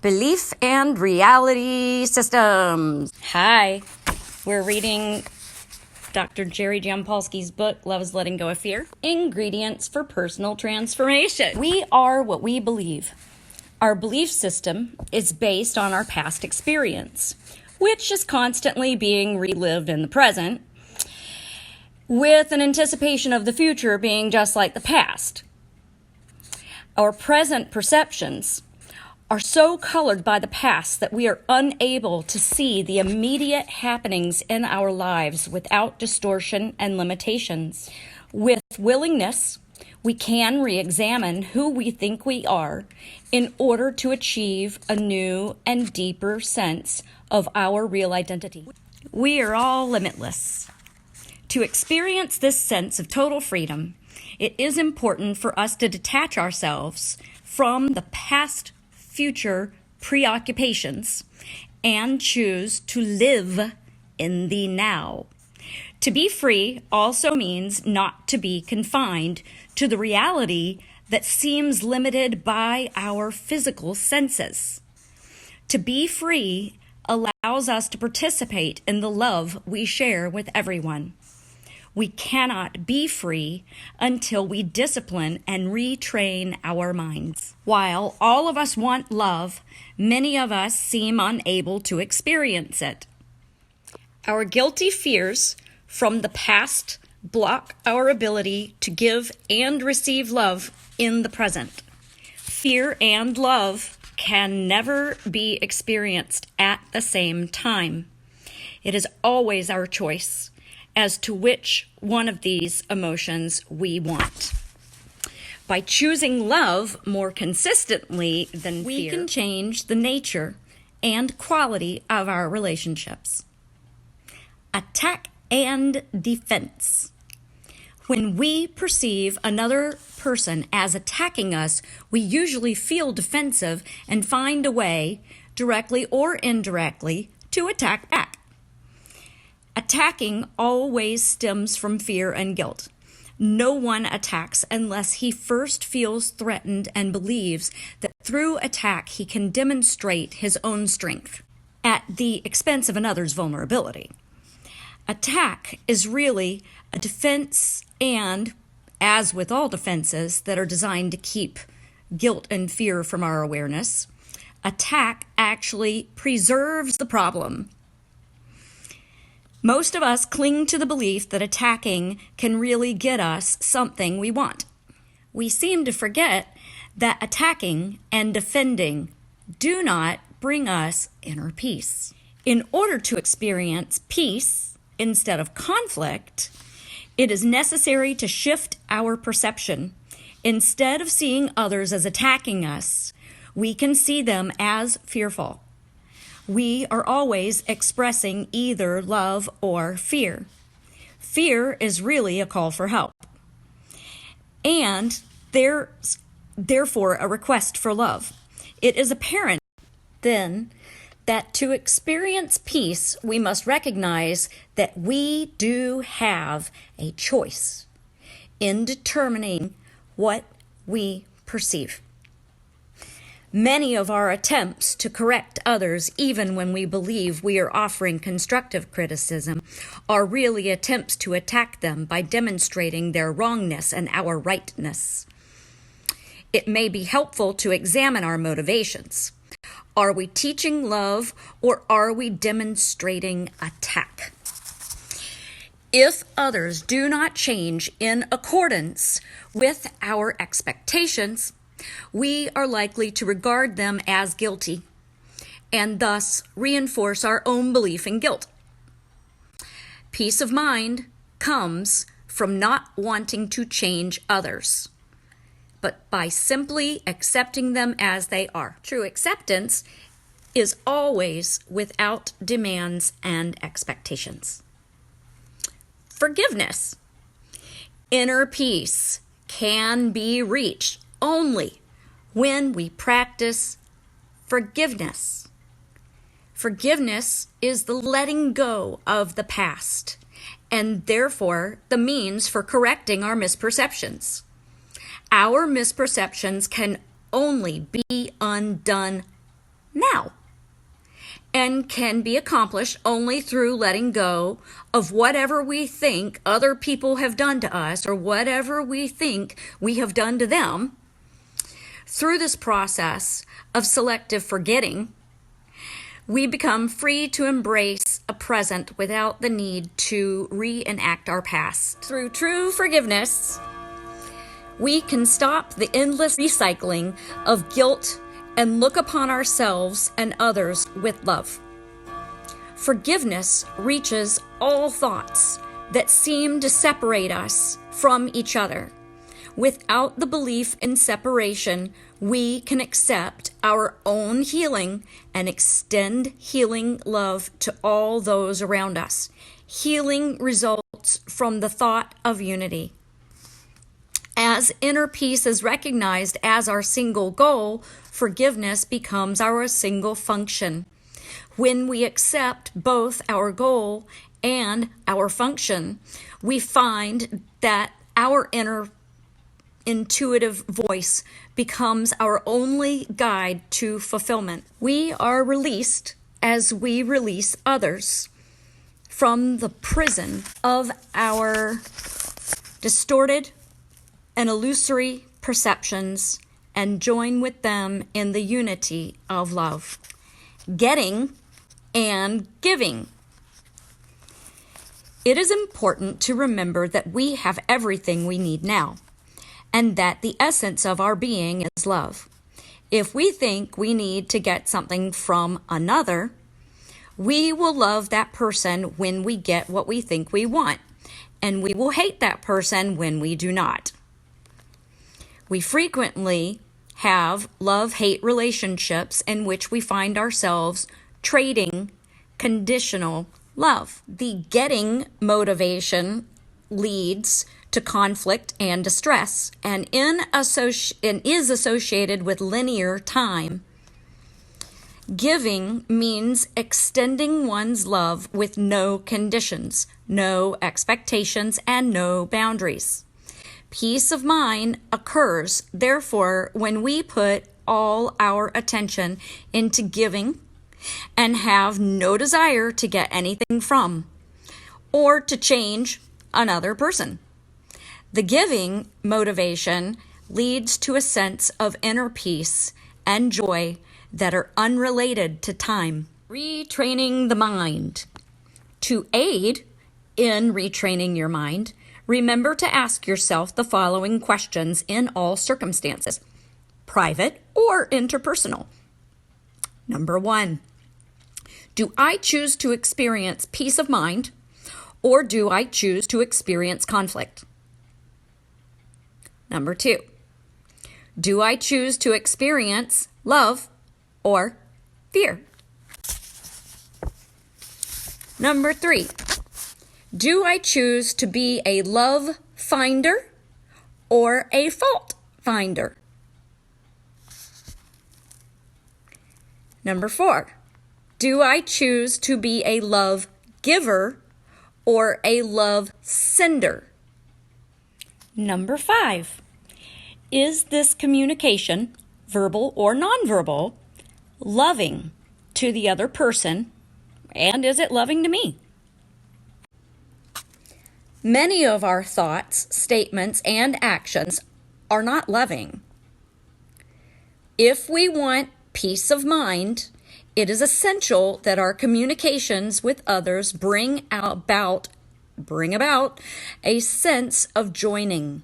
Belief and Reality Systems. Hi, we're reading Dr. Jerry Jampolsky's book, Love is Letting Go of Fear, Ingredients for Personal Transformation. We are what we believe. Our belief system is based on our past experience, which is constantly being relived in the present, with an anticipation of the future being just like the past. Our present perceptions are so colored by the past that we are unable to see the immediate happenings in our lives without distortion and limitations. With willingness, we can re-examine who we think we are in order to achieve a new and deeper sense of our real identity. We are all limitless. To experience this sense of total freedom, it is important for us to detach ourselves from the past future preoccupations and choose to live in the now. To be free also means not to be confined to the reality that seems limited by our physical senses. To be free allows us to participate in the love we share with everyone. We cannot be free until we discipline and retrain our minds. While all of us want love, many of us seem unable to experience it. Our guilty fears from the past block our ability to give and receive love in the present. Fear and love can never be experienced at the same time. It is always our choice as to which one of these emotions we want. By choosing love more consistently than fear, we can change the nature and quality of our relationships. Attack and defense. When we perceive another person as attacking us, we usually feel defensive and find a way, directly or indirectly, to attack back. Attacking always stems from fear and guilt. No one attacks unless he first feels threatened and believes that through attack he can demonstrate his own strength at the expense of another's vulnerability. Attack is really a defense, and, as with all defenses that are designed to keep guilt and fear from our awareness, attack actually preserves the problem. Most of us cling to the belief that attacking can really get us something we want. We seem to forget that attacking and defending do not bring us inner peace. In order to experience peace instead of conflict, it is necessary to shift our perception. Instead of seeing others as attacking us, we can see them as fearful. We are always expressing either love or fear. Fear is really a call for help, and therefore a request for love. It is apparent, then, that to experience peace, we must recognize that we do have a choice in determining what we perceive. Many of our attempts to correct others, even when we believe we are offering constructive criticism, are really attempts to attack them by demonstrating their wrongness and our rightness. It may be helpful to examine our motivations. Are we teaching love, or are we demonstrating attack? If others do not change in accordance with our expectations, we are likely to regard them as guilty and thus reinforce our own belief in guilt. Peace of mind comes from not wanting to change others, but by simply accepting them as they are. True acceptance is always without demands and expectations. Forgiveness. Inner peace can be reached only when we practice forgiveness. Forgiveness is the letting go of the past, and therefore the means for correcting our misperceptions. Our misperceptions can only be undone now, and can be accomplished only through letting go of whatever we think other people have done to us or whatever we think we have done to them. Through this process of selective forgetting, we become free to embrace a present without the need to reenact our past. Through true forgiveness, we can stop the endless recycling of guilt and look upon ourselves and others with love. Forgiveness reaches all thoughts that seem to separate us from each other. Without the belief in separation, we can accept our own healing and extend healing love to all those around us. Healing results from the thought of unity. As inner peace is recognized as our single goal, forgiveness becomes our single function. When we accept both our goal and our function, we find that our inner intuitive voice becomes our only guide to fulfillment. We are released as we release others from the prison of our distorted and illusory perceptions and join with them in the unity of love. Getting and giving. It is important to remember that we have everything we need now, and that the essence of our being is love. If we think we need to get something from another, we will love that person when we get what we think we want, and we will hate that person when we do not. We frequently have love-hate relationships in which we find ourselves trading conditional love. The getting motivation leads to conflict and distress, and is associated with linear time. Giving means extending one's love with no conditions, no expectations, and no boundaries. Peace of mind occurs, therefore, when we put all our attention into giving and have no desire to get anything from or to change another person. The giving motivation leads to a sense of inner peace and joy that are unrelated to time. Retraining the mind. To aid in retraining your mind, remember to ask yourself the following questions in all circumstances, private or interpersonal. Number 1, do I choose to experience peace of mind, or do I choose to experience conflict? Number 2, do I choose to experience love or fear? Number 3, do I choose to be a love finder or a fault finder? Number 4, do I choose to be a love giver or a love sender? Number 5, is this communication, verbal or nonverbal, loving to the other person, and is it loving to me? Many of our thoughts, statements, and actions are not loving. If we want peace of mind, it is essential that our communications with others bring about a sense of joining.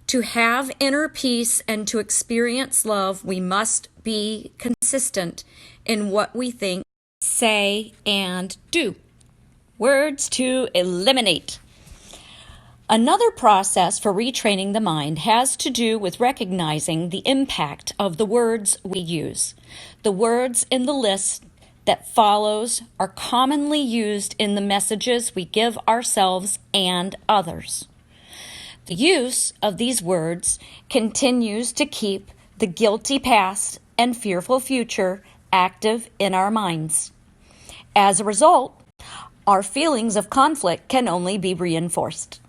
To have inner peace and to experience love, we must be consistent in what we think, say, and do. Words to eliminate. Another process for retraining the mind has to do with recognizing the impact of the words we use. The words in the list that follows are commonly used in the messages we give ourselves and others. The use of these words continues to keep the guilty past and fearful future active in our minds. As a result, our feelings of conflict can only be reinforced.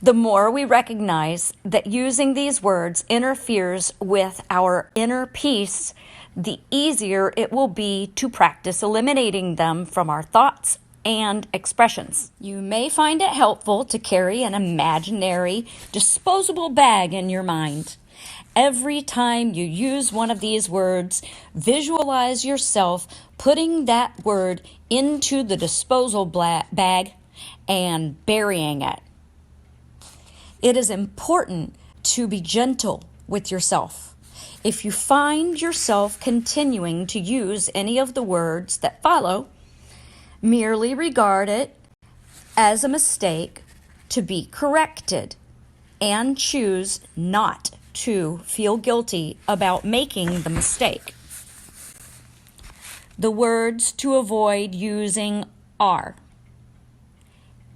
The more we recognize that using these words interferes with our inner peace, the easier it will be to practice eliminating them from our thoughts and expressions. You may find it helpful to carry an imaginary, disposable bag in your mind. Every time you use one of these words, visualize yourself putting that word into the disposal bag and burying it. It is important to be gentle with yourself. If you find yourself continuing to use any of the words that follow, merely regard it as a mistake to be corrected and choose not to feel guilty about making the mistake. The words to avoid using are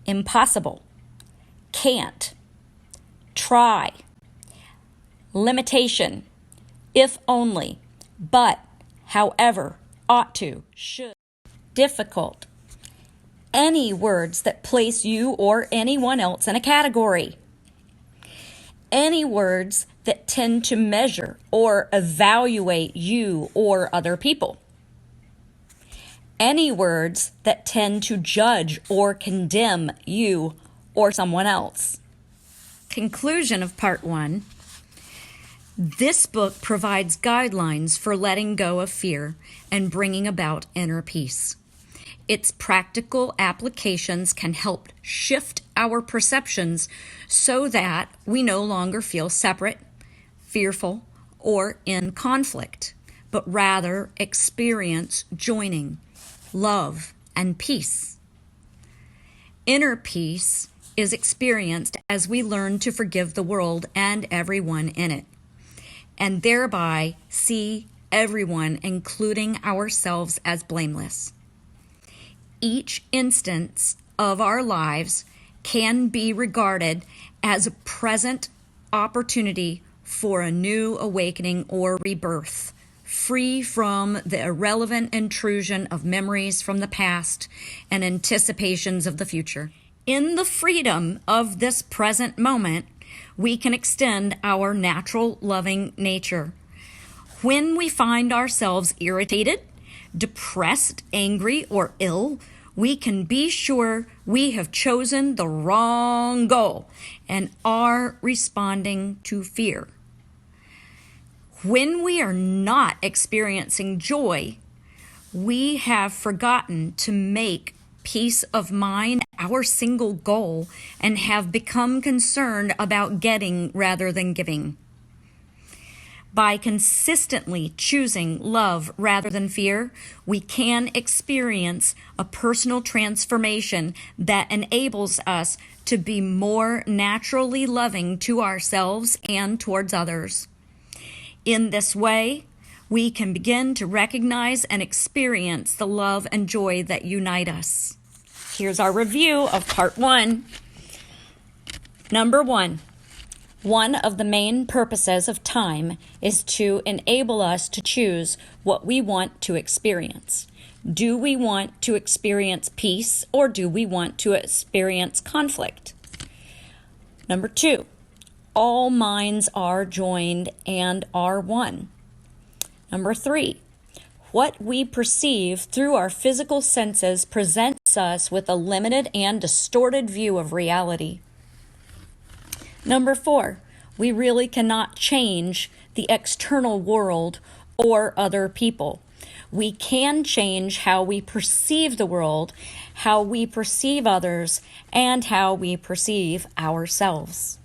impossible, can't, try, limitation, if only, but, however, ought to, should, difficult. Any words that place you or anyone else in a category. Any words that tend to measure or evaluate you or other people. Any words that tend to judge or condemn you or someone else. Conclusion of Part 1. This book provides guidelines for letting go of fear and bringing about inner peace. Its practical applications can help shift our perceptions so that we no longer feel separate, fearful, or in conflict, but rather experience joining, love, and peace. Inner peace is experienced as we learn to forgive the world and everyone in it, and thereby see everyone, including ourselves, as blameless. Each instance of our lives can be regarded as a present opportunity for a new awakening or rebirth, free from the irrelevant intrusion of memories from the past and anticipations of the future. In the freedom of this present moment, we can extend our natural loving nature. When we find ourselves irritated, depressed, angry, or ill, we can be sure we have chosen the wrong goal and are responding to fear. When we are not experiencing joy, we have forgotten to make peace of mind our single goal and have become concerned about getting rather than giving. By consistently choosing love rather than fear, we can experience a personal transformation that enables us to be more naturally loving to ourselves and towards others. In this way, we can begin to recognize and experience the love and joy that unite us. Here's our review of Part 1. Number 1. One of the main purposes of time is to enable us to choose what we want to experience. Do we want to experience peace or do we want to experience conflict? Number 2. All minds are joined and are one. Number 3. What we perceive through our physical senses presents us with a limited and distorted view of reality. Number 4, we really cannot change the external world or other people. We can change how we perceive the world, how we perceive others, and how we perceive ourselves.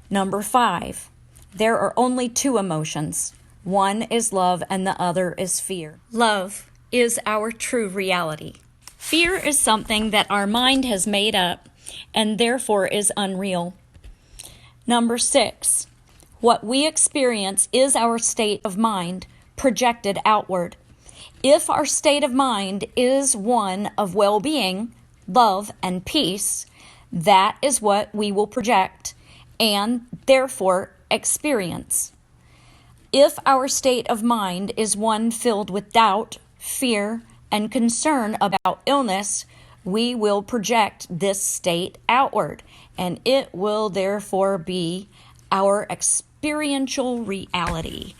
Number 5, there are only two emotions. One is love and the other is fear. Love is our true reality. Fear is something that our mind has made up and therefore is unreal. Number 6, what we experience is our state of mind projected outward. If our state of mind is one of well-being, love, and peace, that is what we will project and therefore experience. If our state of mind is one filled with doubt, fear, and concern about illness, we will project this state outward, and it will therefore be our experiential reality.